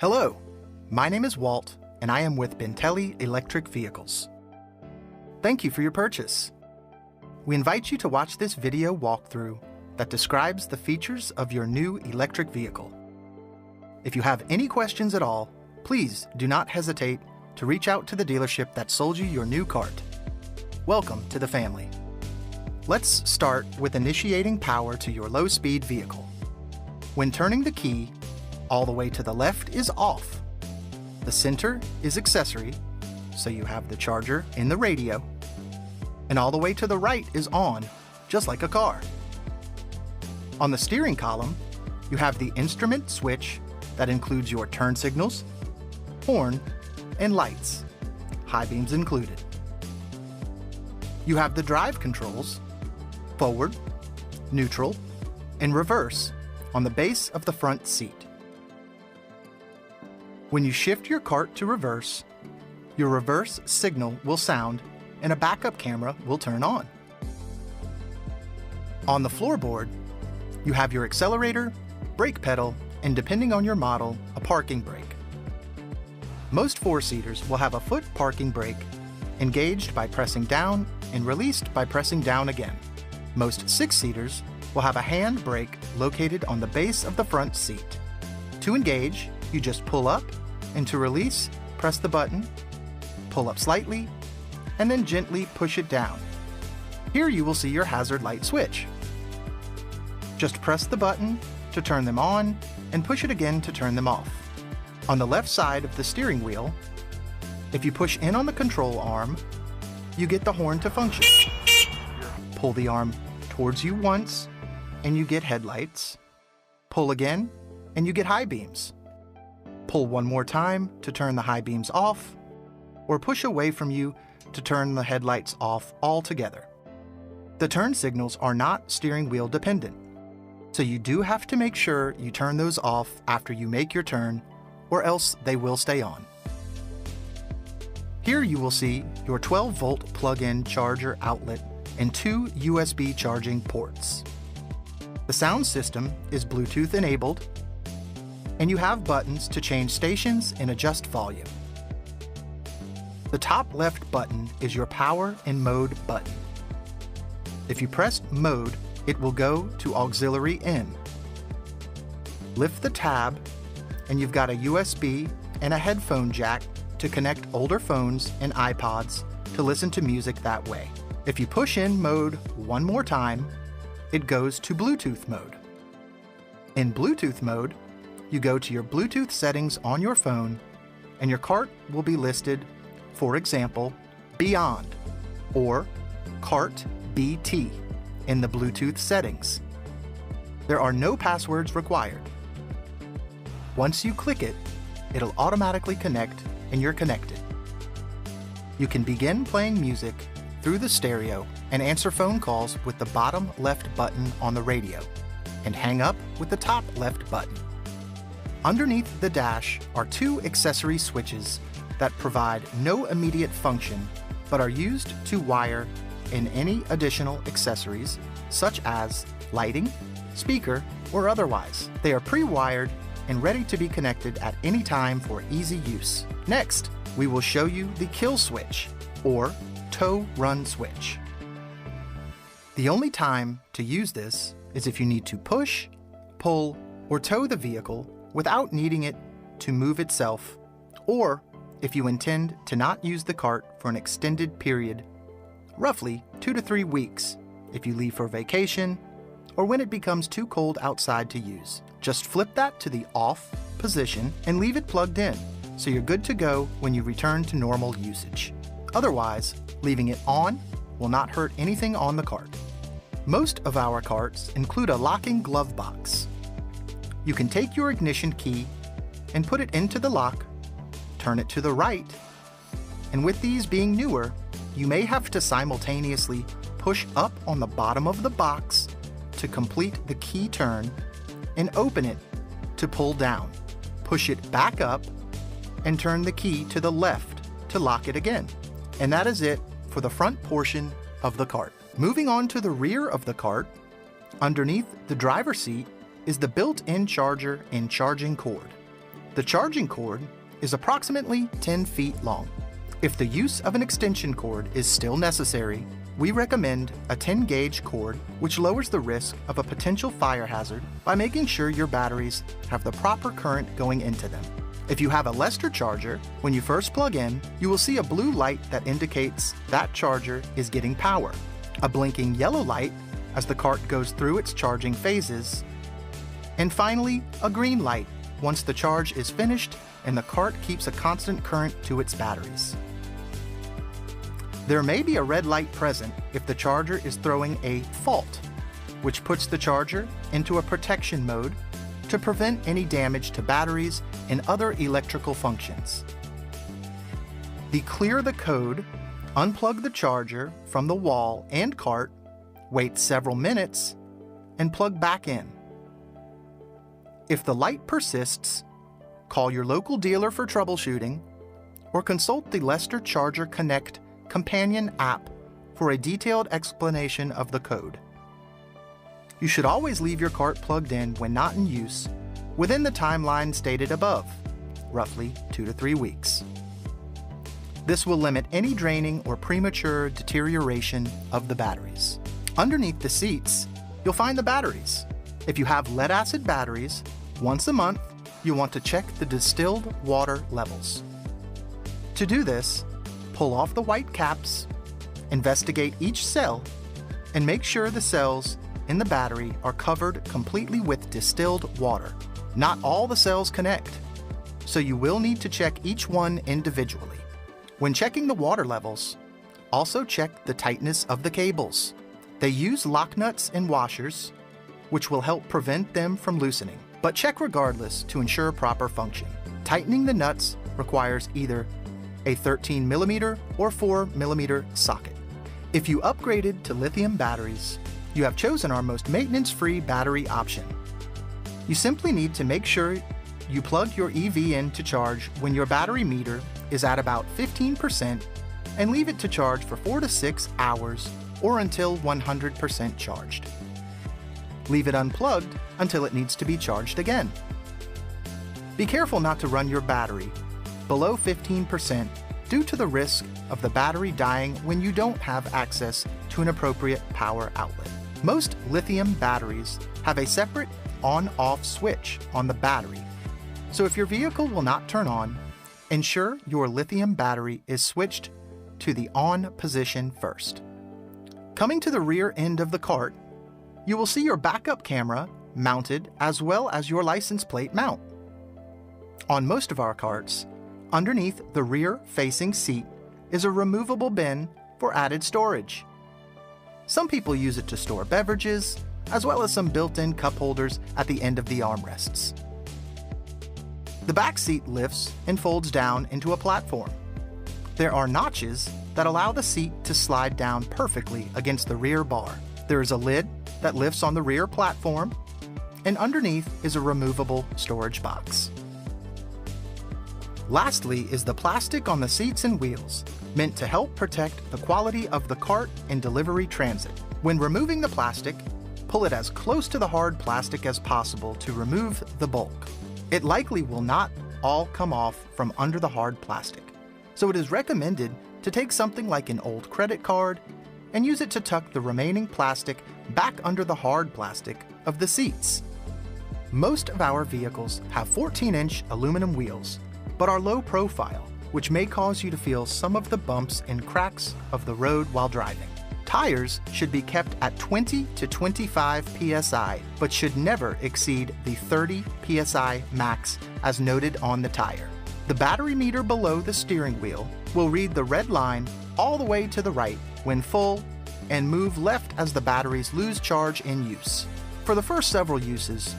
Hello, my name is Walt, and I am with Bintelli Electric Vehicles. Thank you for your purchase. We invite you to watch this video walkthrough that describes the features of your new electric vehicle. If you have any questions at all, please do not hesitate to reach out to the dealership that sold you your new cart. Welcome to the family. Let's start with initiating power to your low-speed vehicle. When turning the key, all the way to the left is off. The center is accessory, so you have the charger in the radio, and all the way to the right is on, just like a car. On the steering column, you have the instrument switch that includes your turn signals, horn, and lights, high beams included. You have the drive controls, forward, neutral, and reverse on the base of the front seat. When you shift your cart to reverse, your reverse signal will sound and a backup camera will turn on. On the floorboard, you have your accelerator, brake pedal, and depending on your model, a parking brake. Most four-seaters will have a foot parking brake engaged by pressing down and released by pressing down again. Most six-seaters will have a hand brake located on the base of the front seat. To engage, you just pull up, and to release, press the button, pull up slightly, and then gently push it down. Here you will see your hazard light switch. Just press the button to turn them on and push it again to turn them off. On the left side of the steering wheel, if you push in on the control arm, you get the horn to function. Pull the arm towards you once, and you get headlights. Pull again, and you get high beams. Pull one more time to turn the high beams off, or push away from you to turn the headlights off altogether. The turn signals are not steering wheel dependent, so you do have to make sure you turn those off after you make your turn, or else they will stay on. Here you will see your 12-volt plug-in charger outlet and two USB charging ports. The sound system is Bluetooth enabled, and you have buttons to change stations and adjust volume. The top left button is your power and mode button. If you press mode, it will go to auxiliary in. Lift the tab, and you've got a USB and a headphone jack to connect older phones and iPods to listen to music that way. If you push in mode one more time, it goes to Bluetooth mode. In Bluetooth mode, you go to your Bluetooth settings on your phone, and your cart will be listed, for example, Beyond or Cart BT in the Bluetooth settings. There are no passwords required. Once you click it, it'll automatically connect and you're connected. You can begin playing music through the stereo and answer phone calls with the bottom left button on the radio, and hang up with the top left button. Underneath the dash are two accessory switches that provide no immediate function but are used to wire in any additional accessories such as lighting, speaker, or otherwise. They are pre-wired and ready to be connected at any time for easy use. Next, we will show you the kill switch or tow run switch. The only time to use this is if you need to push, pull, or tow the vehicle without needing it to move itself, or if you intend to not use the cart for an extended period, roughly 2 to 3 weeks, if you leave for vacation, or when it becomes too cold outside to use. Just flip that to the off position and leave it plugged in, so you're good to go when you return to normal usage. Otherwise, leaving it on will not hurt anything on the cart. Most of our carts include a locking glove box. You can take your ignition key and put it into the lock, turn it to the right, and with these being newer, you may have to simultaneously push up on the bottom of the box to complete the key turn and open it to pull down. Push it back up and turn the key to the left to lock it again. And that is it for the front portion of the cart. Moving on to the rear of the cart, underneath the driver's seat is the built-in charger and charging cord. The charging cord is approximately 10 feet long. If the use of an extension cord is still necessary, we recommend a 10-gauge cord, which lowers the risk of a potential fire hazard by making sure your batteries have the proper current going into them. If you have a Lester charger, when you first plug in, you will see a blue light that indicates that charger is getting power, a blinking yellow light as the cart goes through its charging phases, and finally, a green light once the charge is finished and the cart keeps a constant current to its batteries. There may be a red light present if the charger is throwing a fault, which puts the charger into a protection mode to prevent any damage to batteries and other electrical functions. Clear the code, unplug the charger from the wall and cart, wait several minutes, and plug back in. If the light persists, call your local dealer for troubleshooting or consult the Lester Charger Connect companion app for a detailed explanation of the code. You should always leave your cart plugged in when not in use within the timeline stated above, roughly 2 to 3 weeks. This will limit any draining or premature deterioration of the batteries. Underneath the seats, you'll find the batteries. If you have lead-acid batteries, once a month, you'll want to check the distilled water levels. To do this, pull off the white caps, investigate each cell, and make sure the cells in the battery are covered completely with distilled water. Not all the cells connect, so you will need to check each one individually. When checking the water levels, also check the tightness of the cables. They use lock nuts and washers, which will help prevent them from loosening, but check regardless to ensure proper function. Tightening the nuts requires either a 13mm or 4mm socket. If you upgraded to lithium batteries, you have chosen our most maintenance-free battery option. You simply need to make sure you plug your EV in to charge when your battery meter is at about 15% and leave it to charge for 4 to 6 hours or until 100% charged. Leave it unplugged until it needs to be charged again. Be careful not to run your battery below 15% due to the risk of the battery dying when you don't have access to an appropriate power outlet. Most lithium batteries have a separate on-off switch on the battery, so if your vehicle will not turn on, ensure your lithium battery is switched to the on position first. Coming to the rear end of the cart, you will see your backup camera mounted as well as your license plate mount. On most of our carts, underneath the rear-facing seat is a removable bin for added storage. Some people use it to store beverages, as well as some built-in cup holders at the end of the armrests. The back seat lifts and folds down into a platform. There are notches that allow the seat to slide down perfectly against the rear bar. There is a lid that lifts on the rear platform, and underneath is a removable storage box. Lastly is the plastic on the seats and wheels, meant to help protect the quality of the cart and delivery transit. When removing the plastic, pull it as close to the hard plastic as possible to remove the bulk. It likely will not all come off from under the hard plastic, so it is recommended to take something like an old credit card and use it to tuck the remaining plastic back under the hard plastic of the seats. Most of our vehicles have 14-inch aluminum wheels, but are low profile, which may cause you to feel some of the bumps and cracks of the road while driving. Tires should be kept at 20 to 25 psi, but should never exceed the 30 psi max as noted on the tire. The battery meter below the steering wheel will read the red line all the way to the right when full and move left as the batteries lose charge in use. For the first several uses,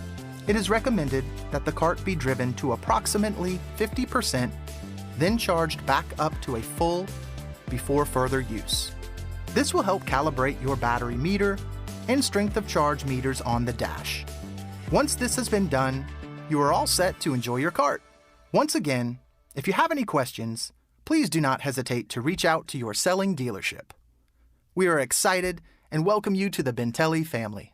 it is recommended that the cart be driven to approximately 50%, then charged back up to a full before further use. This will help calibrate your battery meter and strength of charge meters on the dash. Once this has been done, you are all set to enjoy your cart. Once again, if you have any questions, please do not hesitate to reach out to your selling dealership. We are excited and welcome you to the Bintelli family.